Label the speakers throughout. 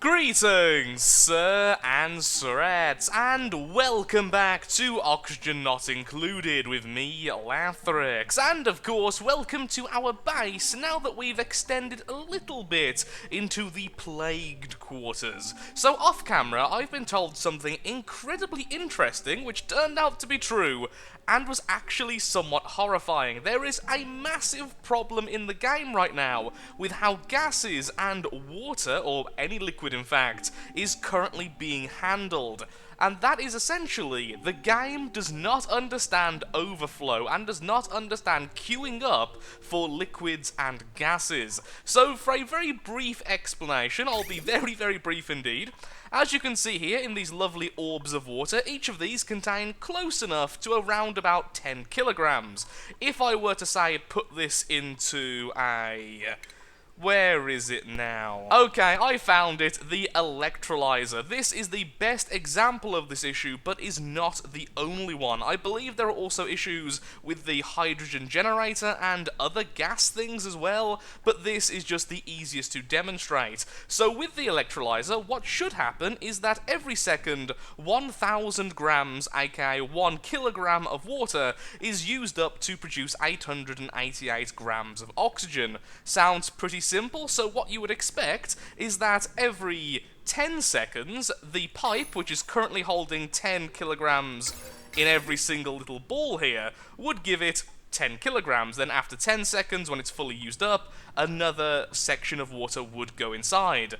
Speaker 1: Greetings, sir and sirettes, and welcome back to Oxygen Not Included with me, Lathrix. And of course, welcome to our base now that we've extended a little bit into the Plagued Quarters. So off camera, I've been told something incredibly interesting, which turned out to be true, and was actually somewhat horrifying. There is a massive problem in the game right now with how gases and water, or any liquid in fact, is currently being handled. And that is essentially, the game does not understand overflow and does not understand queuing up for liquids and gases. So for a very brief explanation, I'll be very brief indeed. As you can see here in these lovely orbs of water, each of these contain close enough to around about 10 kilograms. If I were to say put this into a... where is it now? Okay, I found it, the electrolyzer. This is the best example of this issue, but is not the only one. I believe there are also issues with the hydrogen generator and other gas things as well, but this is just the easiest to demonstrate. So with the electrolyzer, what should happen is that every second, 1,000 grams, aka 1 kilogram of water, is used up to produce 888 grams of oxygen. Sounds pretty simple, so what you would expect is that every 10 seconds, the pipe, which is currently holding 10 kilograms in every single little ball here, would give it 10 kilograms. Then after 10 seconds, when it's fully used up, another section of water would go inside.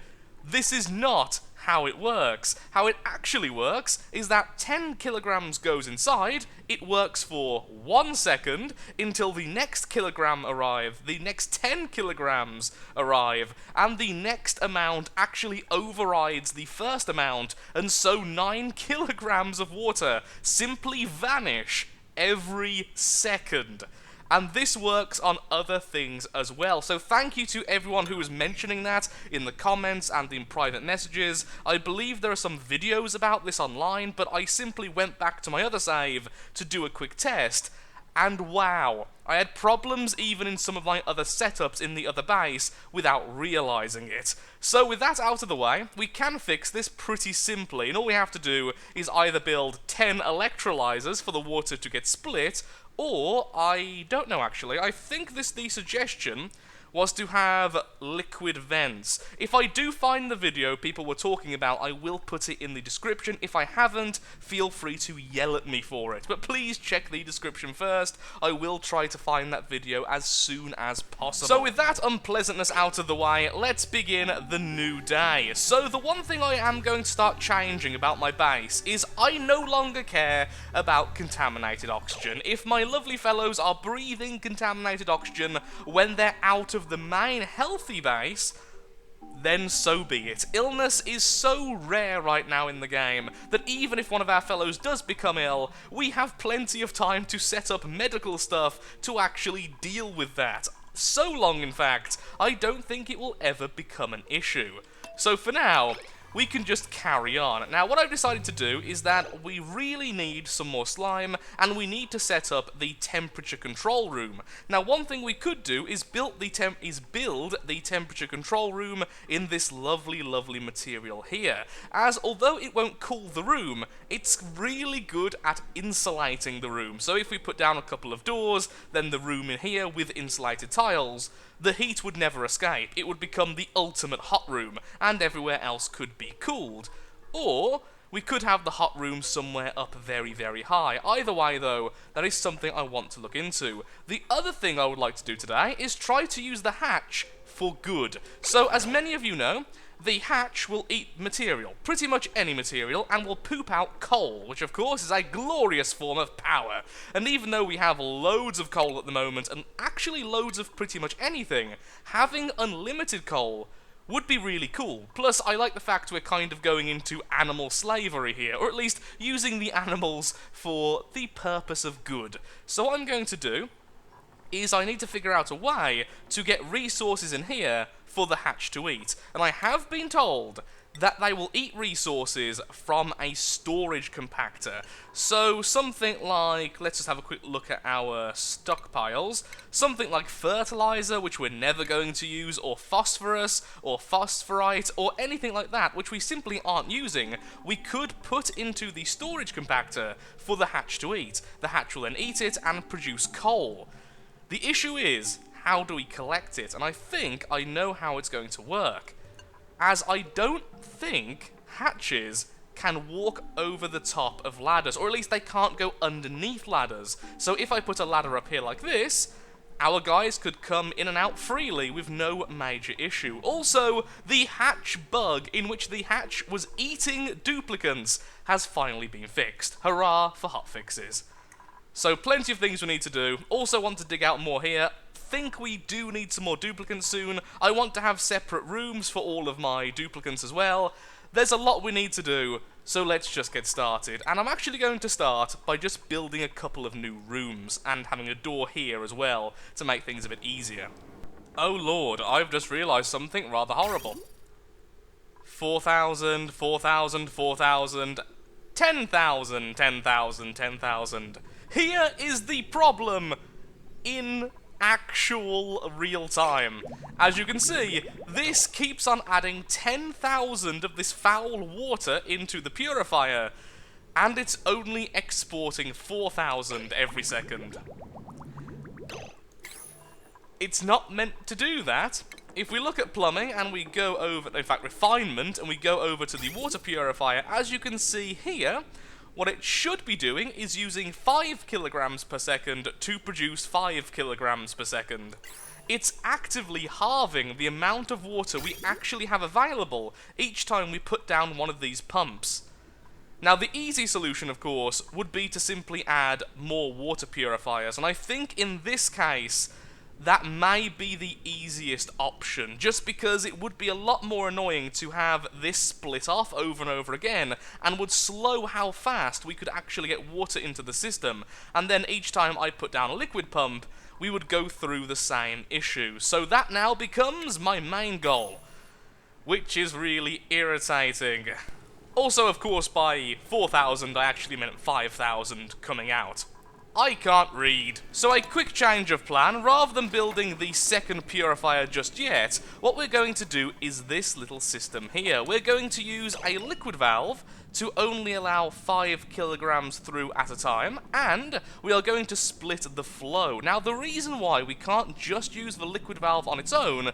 Speaker 1: This is not how it works. How it actually works is that 10 kilograms goes inside, it works for 1 second until the next kilogram arrive, the next 10 kilograms arrive, and the next amount actually overrides the first amount, and so 9 kilograms of water simply vanish every second. And this works on other things as well. So thank you to everyone who was mentioning that in the comments and in private messages. I believe there are some videos about this online, but I simply went back to my other save to do a quick test. And wow, I had problems even in some of my other setups in the other base without realizing it. So with that out of the way, we can fix this pretty simply, and all we have to do is either build 10 electrolyzers for the water to get split, or, I don't know actually, I think the suggestion was to have liquid vents. If I do find the video people were talking about, I will put it in the description. If I haven't, feel free to yell at me for it. But please check the description first. I will try to find that video as soon as possible. So with that unpleasantness out of the way, let's begin the new day. So the one thing I am going to start changing about my base is I no longer care about contaminated oxygen. If my lovely fellows are breathing contaminated oxygen when they're out of the main healthy base, then so be it. Illness is so rare right now in the game that even if one of our fellows does become ill, we have plenty of time to set up medical stuff to actually deal with that. So long, in fact, I don't think it will ever become an issue. So for now, we can just carry on. Now, what I've decided to do is that we really need some more slime, and we need to set up the temperature control room. Now, one thing we could do is build the temperature control room in this lovely material here, as although it won't cool the room, it's really good at insulating the room. So if we put down a couple of doors, then the room in here with insulated tiles, the heat would never escape. It would become the ultimate hot room, and everywhere else could be cooled. Or we could have the hot room somewhere up very high. Either way though, that is something I want to look into. The other thing I would like to do today is try to use the hatch for good. So as many of you know, the hatch will eat material, pretty much any material, and will poop out coal, which of course is a glorious form of power. And even though we have loads of coal at the moment, and actually loads of pretty much anything, having unlimited coal would be really cool. Plus, I like the fact we're kind of going into animal slavery here, or at least using the animals for the purpose of good. So what I'm going to do is I need to figure out a way to get resources in here for the hatch to eat. And I have been told that they will eat resources from a storage compactor. So something like, let's just have a quick look at our stockpiles, something like fertilizer, which we're never going to use, or phosphorus, or phosphorite, or anything like that, which we simply aren't using, we could put into the storage compactor for the hatch to eat. The hatch will then eat it and produce coal. The issue is, how do we collect it? And I think I know how it's going to work, as I don't think hatches can walk over the top of ladders, or at least they can't go underneath ladders. So if I put a ladder up here like this, our guys could come in and out freely with no major issue. Also, the hatch bug, in which the hatch was eating duplicants, has finally been fixed. Hurrah for hotfixes. So plenty of things we need to do. Also want to dig out more here. Think we do need some more duplicants soon. I want to have separate rooms for all of my duplicants as well. There's a lot we need to do, so let's just get started. And I'm actually going to start by just building a couple of new rooms and having a door here as well to make things a bit easier. Oh lord, I've just realised something rather horrible. 4,000, 4,000, 4,000, 10,000, 10,000, 10,000. Here is the problem in actual real time. As you can see, this keeps on adding 10,000 of this foul water into the purifier, and it's only exporting 4,000 every second. It's not meant to do that. If we look at plumbing and we go over, in fact refinement, and we go over to the water purifier, as you can see here, what it should be doing is using 5 kilograms per second to produce 5 kilograms per second. It's actively halving the amount of water we actually have available each time we put down one of these pumps. Now the easy solution, of course, would be to simply add more water purifiers, and I think in this case that may be the easiest option, just because it would be a lot more annoying to have this split off over and over again, and would slow how fast we could actually get water into the system, and then each time I put down a liquid pump, we would go through the same issue. So that now becomes my main goal, which is really irritating. Also, of course, by 4,000 I actually meant 5,000 coming out. I can't read. So a quick change of plan. Rather than building the second purifier just yet, what we're going to do is this little system here. We're going to use a liquid valve to only allow 5 kilograms through at a time, and we are going to split the flow. Now the reason why we can't just use the liquid valve on its own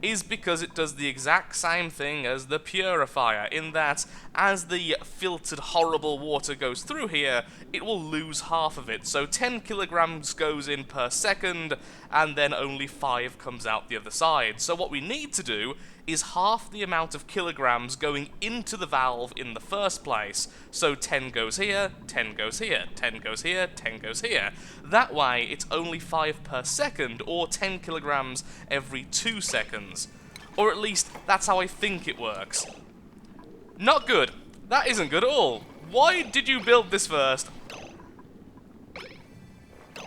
Speaker 1: is because it does the exact same thing as the purifier, in that as the filtered horrible water goes through here, it will lose half of it. So 10 kilograms goes in per second, and then only 5 comes out the other side. So what we need to do is half the amount of kilograms going into the valve in the first place. So 10 goes here, 10 goes here, 10 goes here, 10 goes here. That way, it's only 5 per second, or 10 kilograms every 2 seconds. Or at least, that's how I think it works. Not good. That isn't good at all. Why did you build this first?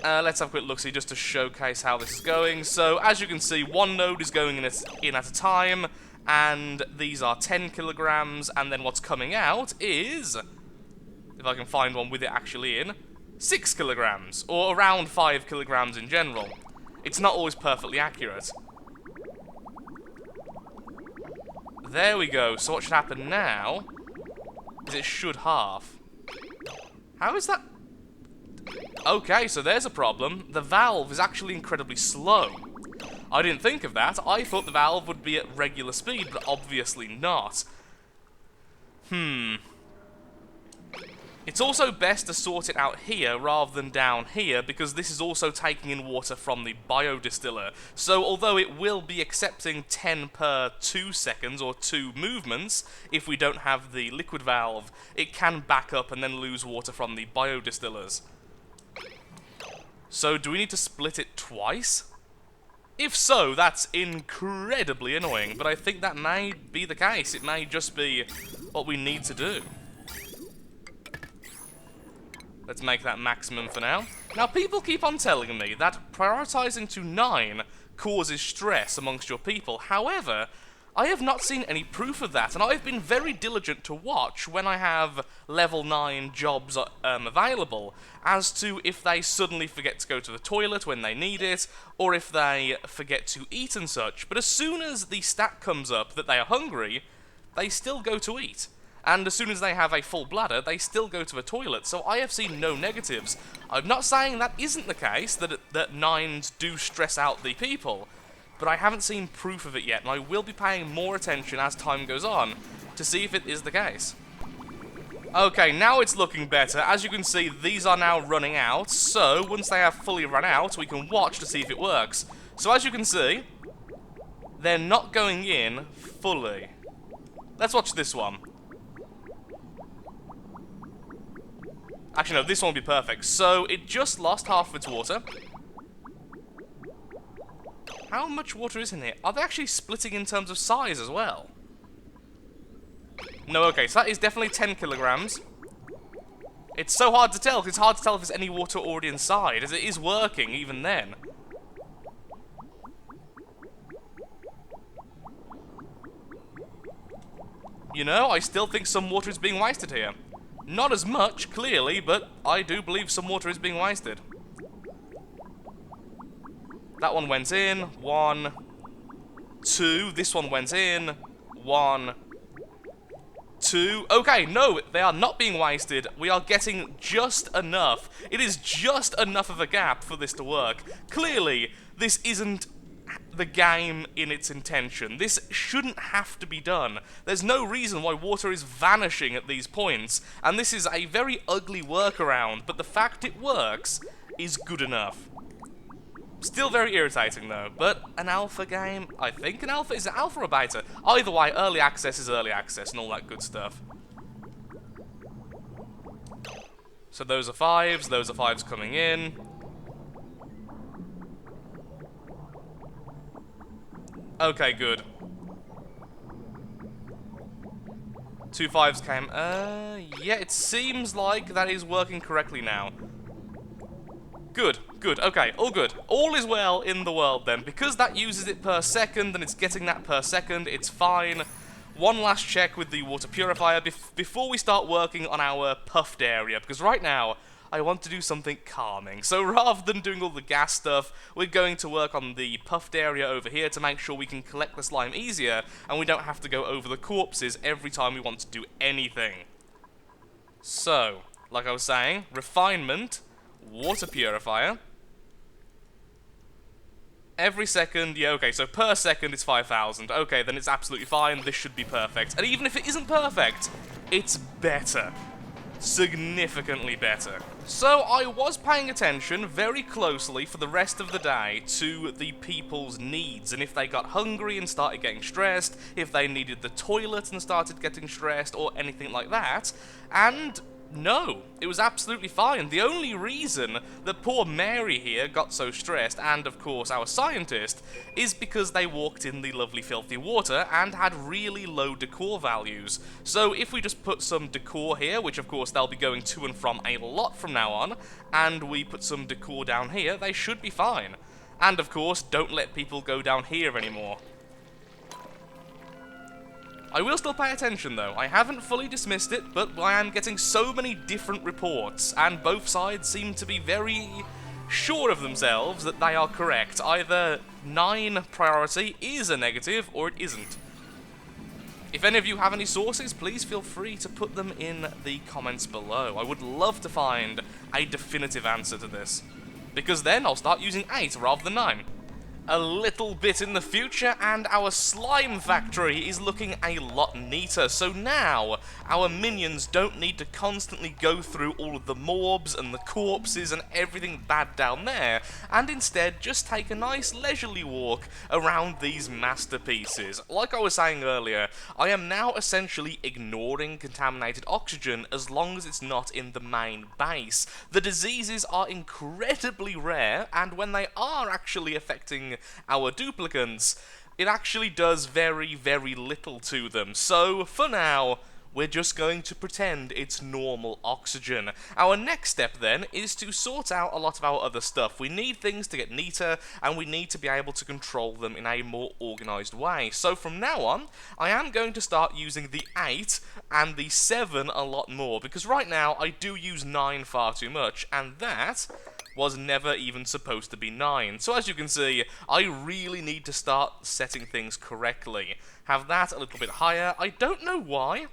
Speaker 1: Let's have a quick look-see just to showcase how this is going. So, as you can see, one node is going in at a time, and these are 10 kilograms, and then what's coming out is, if I can find one with it actually in, 6 kilograms, or around 5 kilograms in general. It's not always perfectly accurate. There we go. So what should happen now is it should halve. How is that? Okay, so there's a problem. The valve is actually incredibly slow. I didn't think of that. I thought the valve would be at regular speed, but obviously not. It's also best to sort it out here rather than down here, because this is also taking in water from the biodistiller. So although it will be accepting 10 per 2 seconds, or 2 movements, if we don't have the liquid valve, it can back up and then lose water from the biodistillers. So do we need to split it twice? If so, that's incredibly annoying, but I think that may be the case. It may just be what we need to do. Let's make that maximum for now. Now, people keep on telling me that prioritizing to 9 causes stress amongst your people. However, I have not seen any proof of that, and I've been very diligent to watch when I have level 9 jobs available, as to if they suddenly forget to go to the toilet when they need it, or if they forget to eat and such. But as soon as the stat comes up that they are hungry, they still go to eat. And as soon as they have a full bladder, they still go to the toilet, so I have seen no negatives. I'm not saying that isn't the case, that 9s do stress out the people, but I haven't seen proof of it yet, and I will be paying more attention as time goes on to see if it is the case. Okay, now it's looking better. As you can see, these are now running out, so once they have fully run out, we can watch to see if it works. So as you can see, they're not going in fully. Let's watch this one. Actually, no, this one will be perfect. So, it just lost half of its water. How much water is in here? Are they actually splitting in terms of size as well? No, okay, so that is definitely 10 kilograms. It's so hard to tell, because it's hard to tell if there's any water already inside, as it is working even then. You know, I still think some water is being wasted here. Not as much, clearly, but I do believe some water is being wasted. That one went in. 1, 2. This one went in. 1, 2. Okay, no, they are not being wasted. We are getting just enough. It is just enough of a gap for this to work. Clearly, this isn't the game in its intention. This shouldn't have to be done. There's no reason why water is vanishing at these points, and this is a very ugly workaround, but the fact it works is good enough. Still very irritating though, but an alpha game, I think an alpha, is it alpha or beta? Either way, early access is early access and all that good stuff. So those are 5s coming in. Okay, good. 2 5s came. Yeah, it seems like that is working correctly now. Good, good, okay, all good. All is well in the world then. Because that uses it per second and it's getting that per second, it's fine. One last check with the water purifier before we start working on our puffed area, because right now I want to do something calming. So rather than doing all the gas stuff, we're going to work on the puffed area over here to make sure we can collect the slime easier, and we don't have to go over the corpses every time we want to do anything. So, like I was saying, refinement, water purifier. Every second, yeah, okay, so per second it's 5,000. Okay, then it's absolutely fine, this should be perfect. And even if it isn't perfect, it's better. Significantly better. So I was paying attention very closely for the rest of the day to the people's needs, and if they got hungry and started getting stressed, if they needed the toilet and started getting stressed, or anything like that, and no, it was absolutely fine. The only reason that poor Mary here got so stressed, and of course our scientist, is because they walked in the lovely filthy water and had really low decor values. So if we just put some decor here, which of course they'll be going to and from a lot from now on, and we put some decor down here, they should be fine. And of course, don't let people go down here anymore. I will still pay attention though. I haven't fully dismissed it, but I am getting so many different reports, and both sides seem to be very sure of themselves that they are correct. Either 9 priority is a negative, or it isn't. If any of you have any sources, please feel free to put them in the comments below. I would love to find a definitive answer to this, because then I'll start using 8 rather than 9. A little bit in the future, and our slime factory is looking a lot neater. So now, our minions don't need to constantly go through all of the morbs and the corpses and everything bad down there, and instead just take a nice leisurely walk around these masterpieces. Like I was saying earlier, I am now essentially ignoring contaminated oxygen as long as it's not in the main base. The diseases are incredibly rare, and when they are actually affecting our duplicants, it actually does very, very little to them. So, for now, we're just going to pretend it's normal oxygen. Our next step then is to sort out a lot of our other stuff. We need things to get neater, and we need to be able to control them in a more organised way. So from now on, I am going to start using the 8 and the 7 a lot more, because right now I do use 9 far too much, and that was never even supposed to be 9. So as you can see, I really need to start setting things correctly. Have that a little bit higher. I don't know why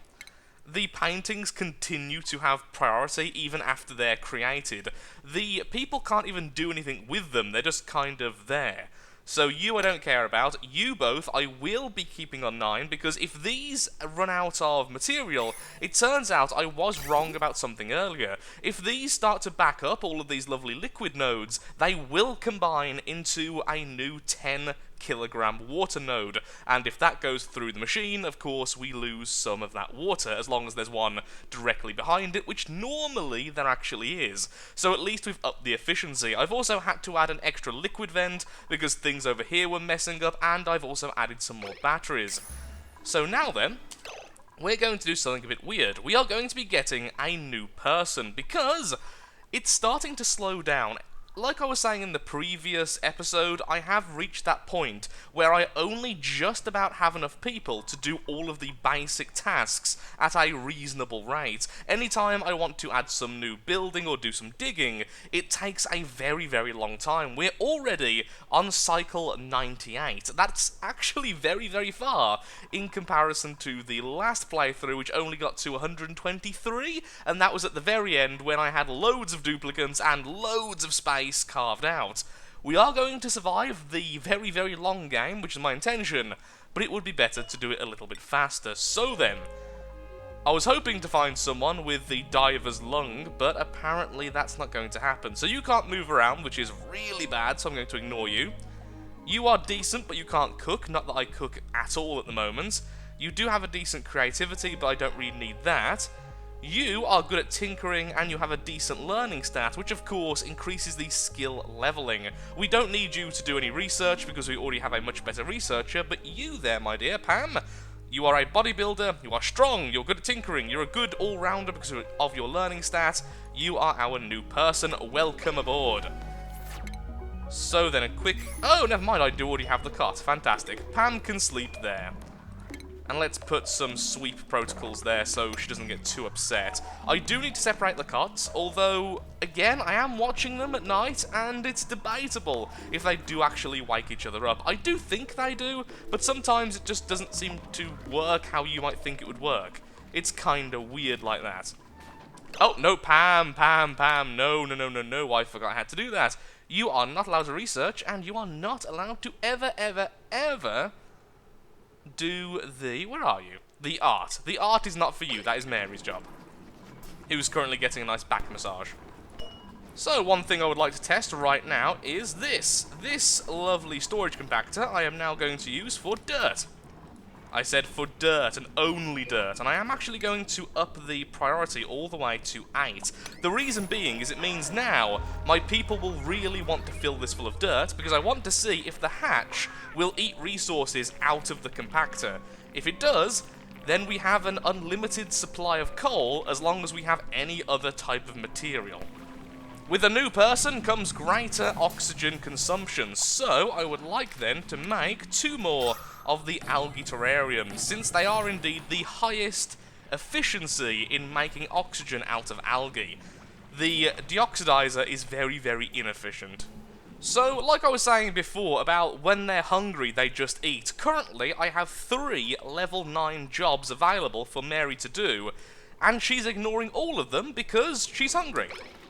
Speaker 1: the paintings continue to have priority even after they're created. The people can't even do anything with them, they're just kind of there. So you I don't care about, you both I will be keeping on 9, because if these run out of material, it turns out I was wrong about something earlier. If these start to back up all of these lovely liquid nodes, they will combine into a new 10 kilogram water node, and if that goes through the machine, of course we lose some of that water, as long as there's one directly behind it, which normally there actually is. So at least we've upped the efficiency. I've also had to add an extra liquid vent, because things over here were messing up, and I've also added some more batteries. So now then, we're going to do something a bit weird. We are going to be getting a new person, because it's starting to slow down. Like I was saying in the previous episode, I have reached that point where I only just about have enough people to do all of the basic tasks at a reasonable rate. Anytime I want to add some new building or do some digging, it takes a very, very long time. We're already on cycle 98. That's actually very, very far in comparison to the last playthrough, which only got to 123, and that was at the very end when I had loads of duplicants and loads of space carved out. We are going to survive the very, very long game, which is my intention, but it would be better to do it a little bit faster. So then, I was hoping to find someone with the diver's lung, but apparently that's not going to happen. So you can't move around, which is really bad, so I'm going to ignore you. You are decent, but you can't cook, not that I cook at all at the moment. You do have a decent creativity, but I don't really need that. You are good at tinkering, and you have a decent learning stat, which of course increases the skill leveling. We don't need you to do any research, because we already have a much better researcher, but you there, my dear Pam, you are a bodybuilder, you are strong, you're good at tinkering, you're a good all-rounder because of your learning stat. You are our new person, welcome aboard. So then a quick... Oh, never mind, I do already have the cot, fantastic. Pam can sleep there. And let's put some sweep protocols there so she doesn't get too upset. I do need to separate the cots, although, again, I am watching them at night, and it's debatable if they do actually wake each other up. I do think they do, but sometimes it just doesn't seem to work how you might think it would work. It's kinda weird like that. Oh, no, Pam, no, I forgot I had to do that. You are not allowed to research, and you are not allowed to ever do the... Where are you? The art. The art is not for you. That is Mary's job, who's currently getting a nice back massage. So, one thing I would like to test right now is this. This lovely storage compactor I am now going to use for dirt. I said for dirt, and only dirt, and I am actually going to up the priority all the way to 8. The reason being is it means now my people will really want to fill this full of dirt, because I want to see if the hatch will eat resources out of the compactor. If it does, then we have an unlimited supply of coal as long as we have any other type of material. With a new person comes greater oxygen consumption, so I would like then to make 2 more of the algae terrariums, since they are indeed the highest efficiency in making oxygen out of algae. The deoxidizer is very, very inefficient. So, like I was saying before about when they're hungry they just eat, currently I have 3 level 9 jobs available for Mary to do, and she's ignoring all of them because she's hungry.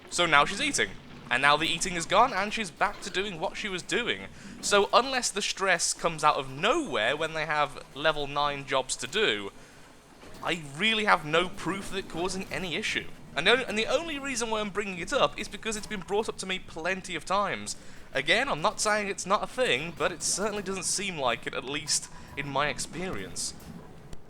Speaker 1: So now she's eating. And now the eating is gone, and she's back to doing what she was doing. So unless the stress comes out of nowhere when they have level 9 jobs to do, I really have no proof of it causing any issue. And the only reason why I'm bringing it up is because it's been brought up to me plenty of times. Again, I'm not saying it's not a thing, but it certainly doesn't seem like it, at least in my experience.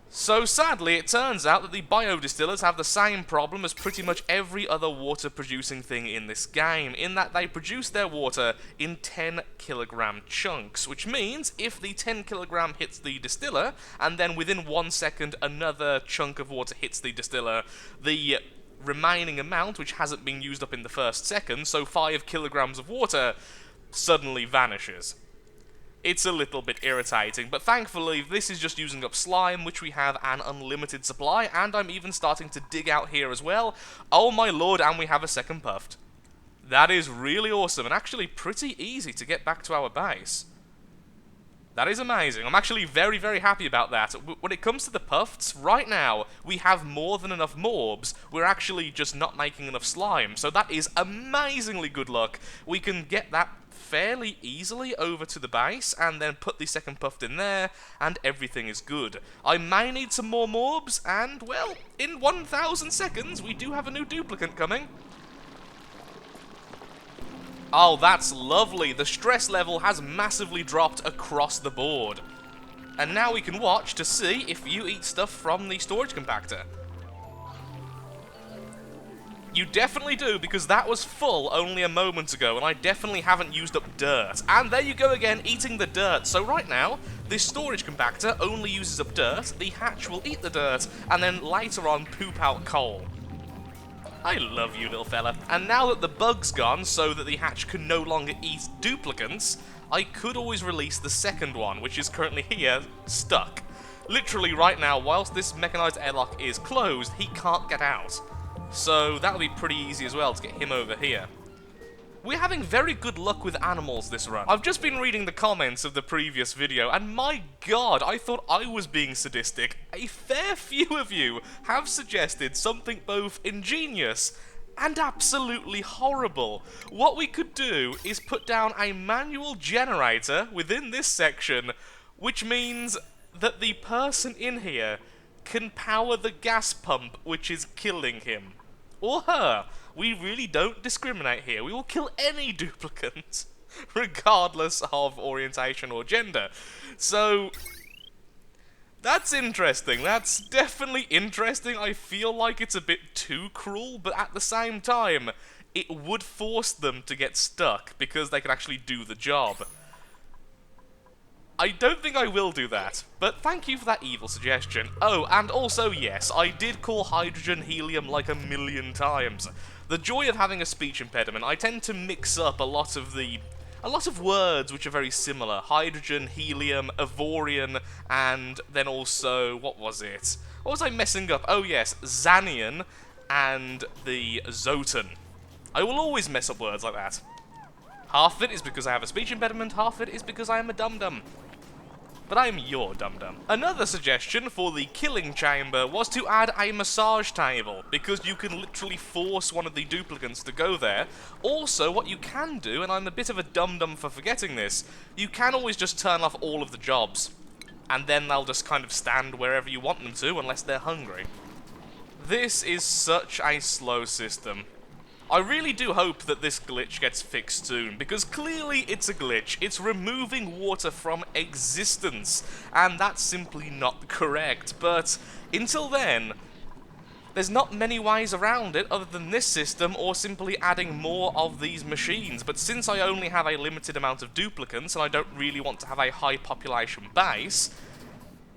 Speaker 1: So sadly, it turns out that the biodistillers have the same problem as pretty much every other water-producing thing in this game, in that they produce their water in 10-kilogram chunks, which means if the 10-kilogram hits the distiller, and then within 1 second another chunk of water hits the distiller, the remaining amount, which hasn't been used up in the first second, so 5 kilograms of water, suddenly vanishes. It's a little bit irritating, but thankfully this is just using up slime, which we have an unlimited supply, and I'm even starting to dig out here as well. Oh my lord, and we have a second puft. That is really awesome, and actually pretty easy to get back to our base. That is amazing. I'm actually very, very happy about that. When it comes to the puffs, right now, we have more than enough morbs. We're actually just not making enough slime, so that is amazingly good luck. We can get that fairly easily over to the base, and then put the second puff in there, and everything is good. I may need some more morbs, and, well, in 1,000 seconds, we do have a new duplicant coming. Oh, that's lovely. The stress level has massively dropped across the board. And now we can watch to see if you eat stuff from the storage compactor. You definitely do, because that was full only a moment ago, and I definitely haven't used up dirt. And there you go again, eating the dirt. So right now, this storage compactor only uses up dirt, the hatch will eat the dirt, and then later on poop out coal. I love you, little fella. And now that the bug's gone, so that the hatch can no longer eat duplicants, I could always release the second one, which is currently here, stuck. Literally right now, whilst this mechanized airlock is closed, he can't get out. So that'll be pretty easy as well to get him over here. We're having very good luck with animals this run. I've just been reading the comments of the previous video, and my god, I thought I was being sadistic. A fair few of you have suggested something both ingenious and absolutely horrible. What we could do is put down a manual generator within this section, which means that the person in here can power the gas pump which is killing him. Or her. We really don't discriminate here. We will kill any duplicant, regardless of orientation or gender. So, that's interesting. That's definitely interesting. I feel like it's a bit too cruel, but at the same time, it would force them to get stuck, because they can actually do the job. I don't think I will do that, but thank you for that evil suggestion. Oh, and also, yes, I did call hydrogen helium like 1,000,000 times. The joy of having a speech impediment, I tend to mix up a lot of words which are very similar. Hydrogen, helium, Ivorian, and then also, what was it? What was I messing up? Oh yes, Xanian and the Zotan. I will always mess up words like that. Half of it is because I have a speech impediment, half of it is because I am a dum-dum. But I am your dum-dum. Another suggestion for the killing chamber was to add a massage table, because you can literally force one of the duplicants to go there. Also, what you can do, and I'm a bit of a dum-dum for forgetting this, you can always just turn off all of the jobs, and then they'll just kind of stand wherever you want them to, unless they're hungry. This is such a slow system. I really do hope that this glitch gets fixed soon, because clearly it's a glitch. It's removing water from existence, and that's simply not correct. But until then, there's not many ways around it other than this system or simply adding more of these machines. But since I only have a limited amount of duplicants and I don't really want to have a high population base,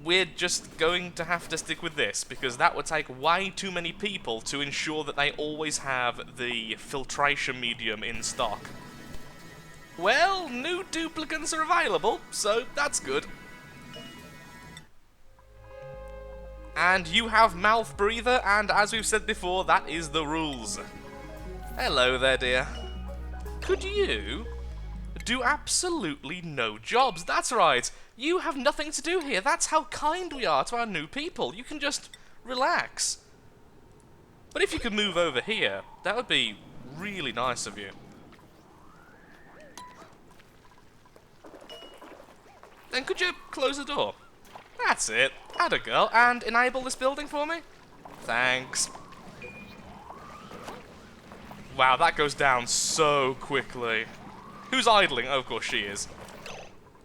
Speaker 1: we're just going to have to stick with this, because that would take way too many people to ensure that they always have the filtration medium in stock. Well, new duplicants are available, so that's good. And you have mouth breather, and as we've said before, that is the rules. Hello there, dear. Could you do absolutely no jobs? That's right. You have nothing to do here. That's how kind we are to our new people. You can just relax. But if you could move over here, that would be really nice of you. Then could you close the door? That's it. Add a girl and enable this building for me. Thanks. Wow, that goes down so quickly. Who's idling? Oh, of course she is.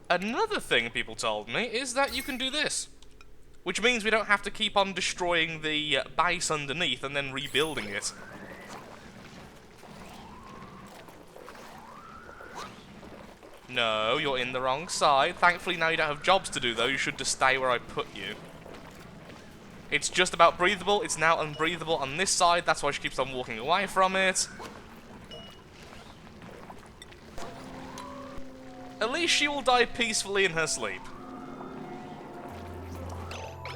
Speaker 1: Another thing people told me is that you can do this. Which means we don't have to keep on destroying the base underneath and then rebuilding it. No, you're in the wrong side. Thankfully now you don't have jobs to do though, you should just stay where I put you. It's just about breathable, it's now unbreathable on this side, that's why she keeps on walking away from it. At least she will die peacefully in her sleep.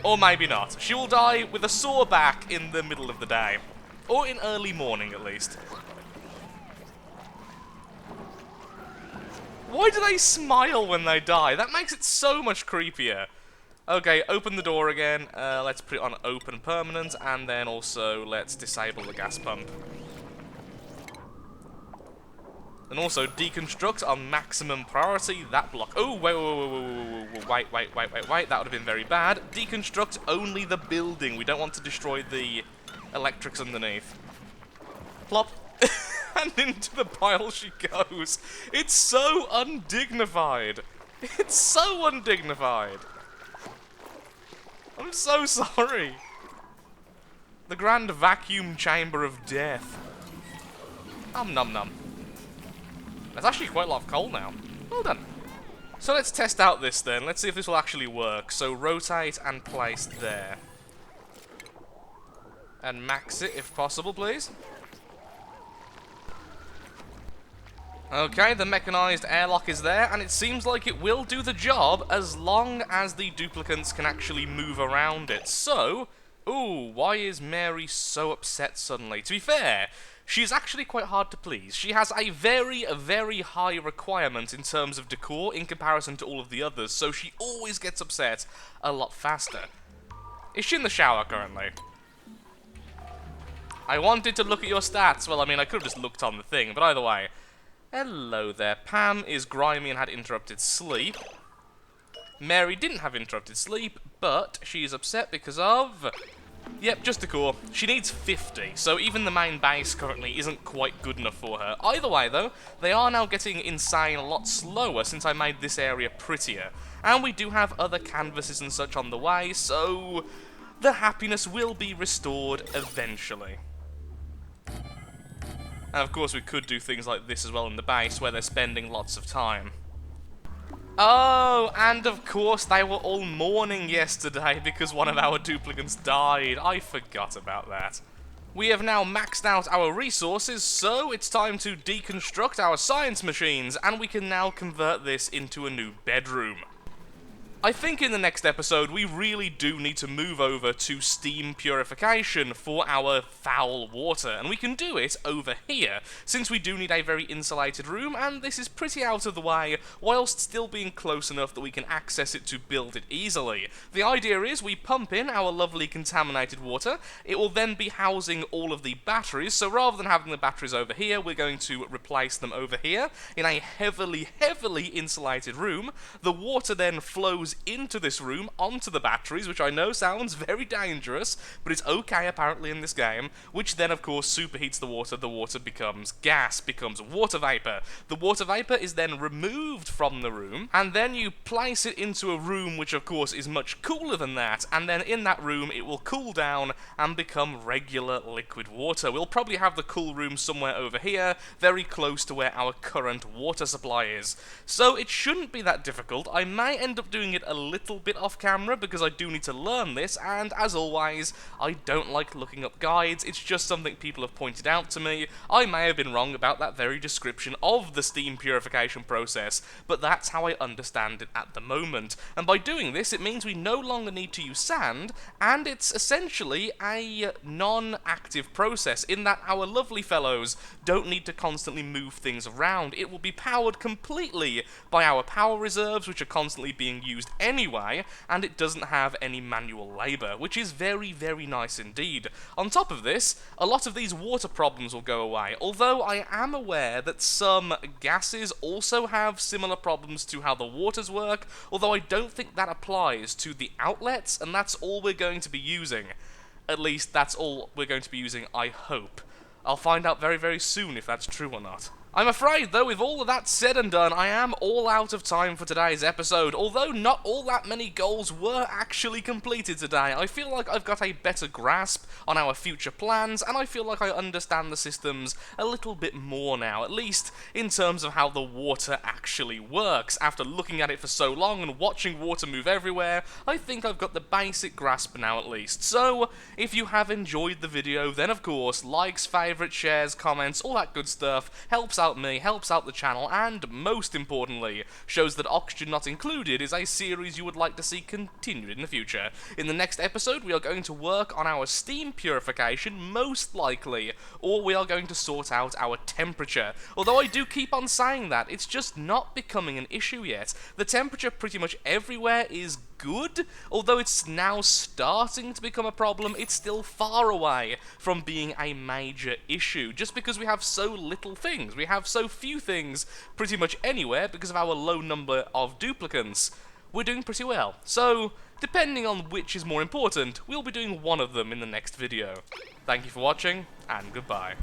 Speaker 1: Or maybe not. She will die with a sore back in the middle of the day. Or in early morning, at least. Why do they smile when they die? That makes it so much creepier. Okay, open the door again. Let's put it on open permanent, and then also let's disable the gas pump. And also deconstruct on maximum priority that block. Oh, wait. That would have been very bad. Deconstruct only the building. We don't want to destroy the electrics underneath. Plop. And into the pile she goes. It's so undignified. It's so undignified. I'm so sorry. The grand vacuum chamber of death. Nom nom. There's actually quite a lot of coal now. Well done. So let's test out this then. Let's see if this will actually work. So rotate and place there. And max it if possible, please. Okay, the mechanized airlock is there, and it seems like it will do the job as long as the duplicants can actually move around it. So, ooh, why is Mary so upset suddenly? To be fair, she's actually quite hard to please. She has a very, very high requirement in terms of decor in comparison to all of the others, so she always gets upset a lot faster. Is she in the shower currently? I wanted to look at your stats. Well, I mean, I could have just looked on the thing, but either way. Hello there. Pam is grimy and had interrupted sleep. Mary didn't have interrupted sleep, but she's upset because of... Yep, just decor. She needs 50, so even the main base currently isn't quite good enough for her. Either way, though, they are now getting insane a lot slower since I made this area prettier. And we do have other canvases and such on the way, so the happiness will be restored eventually. And of course we could do things like this as well in the base, where they're spending lots of time. Oh, and of course they were all mourning yesterday because one of our duplicants died. I forgot about that. We have now maxed out our resources, so it's time to deconstruct our science machines, and we can now convert this into a new bedroom. I think in the next episode we really do need to move over to steam purification for our foul water, and we can do it over here, since we do need a very insulated room, and this is pretty out of the way, whilst still being close enough that we can access it to build it easily. The idea is we pump in our lovely contaminated water, it will then be housing all of the batteries, so rather than having the batteries over here, we're going to replace them over here, in a heavily insulated room. The water then flows into this room, onto the batteries, which I know sounds very dangerous, but it's okay apparently in this game, which then of course superheats the water becomes gas, becomes water vapor. The water vapor is then removed from the room, and then you place it into a room which of course is much cooler than that, and then in that room it will cool down and become regular liquid water. We'll probably have the cool room somewhere over here, very close to where our current water supply is. So it shouldn't be that difficult. I may end up doing it a little bit off camera because I do need to learn this, and as always, I don't like looking up guides. It's just something people have pointed out to me. I may have been wrong about that very description of the steam purification process, but that's how I understand it at the moment. And by doing this, it means we no longer need to use sand, and it's essentially a non-active process in that our lovely fellows don't need to constantly move things around. It will be powered completely by our power reserves, which are constantly being used anyway, and it doesn't have any manual labour, which is very nice indeed. On top of this, a lot of these water problems will go away, although I am aware that some gases also have similar problems to how the waters work, although I don't think that applies to the outlets, and that's all we're going to be using. At least, that's all we're going to be using, I hope. I'll find out very soon if that's true or not. I'm afraid, though, with all of that said and done, I am all out of time for today's episode. Although not all that many goals were actually completed today, I feel like I've got a better grasp on our future plans, and I feel like I understand the systems a little bit more now, at least in terms of how the water actually works. After looking at it for so long and watching water move everywhere, I think I've got the basic grasp now at least. So, if you have enjoyed the video, then of course, likes, favourites, shares, comments, all that good stuff helps out me, helps out the channel, and most importantly, shows that Oxygen Not Included is a series you would like to see continued in the future. In the next episode, we are going to work on our steam purification, most likely, or we are going to sort out our temperature. Although I do keep on saying that, it's just not becoming an issue yet. The temperature pretty much everywhere is good, although it's now starting to become a problem. It's still far away from being a major issue, just because we have so little things. We have so few things pretty much anywhere because of our low number of duplicants. We're doing pretty well. So, depending on which is more important, we'll be doing one of them in the next video. Thank you for watching, and goodbye.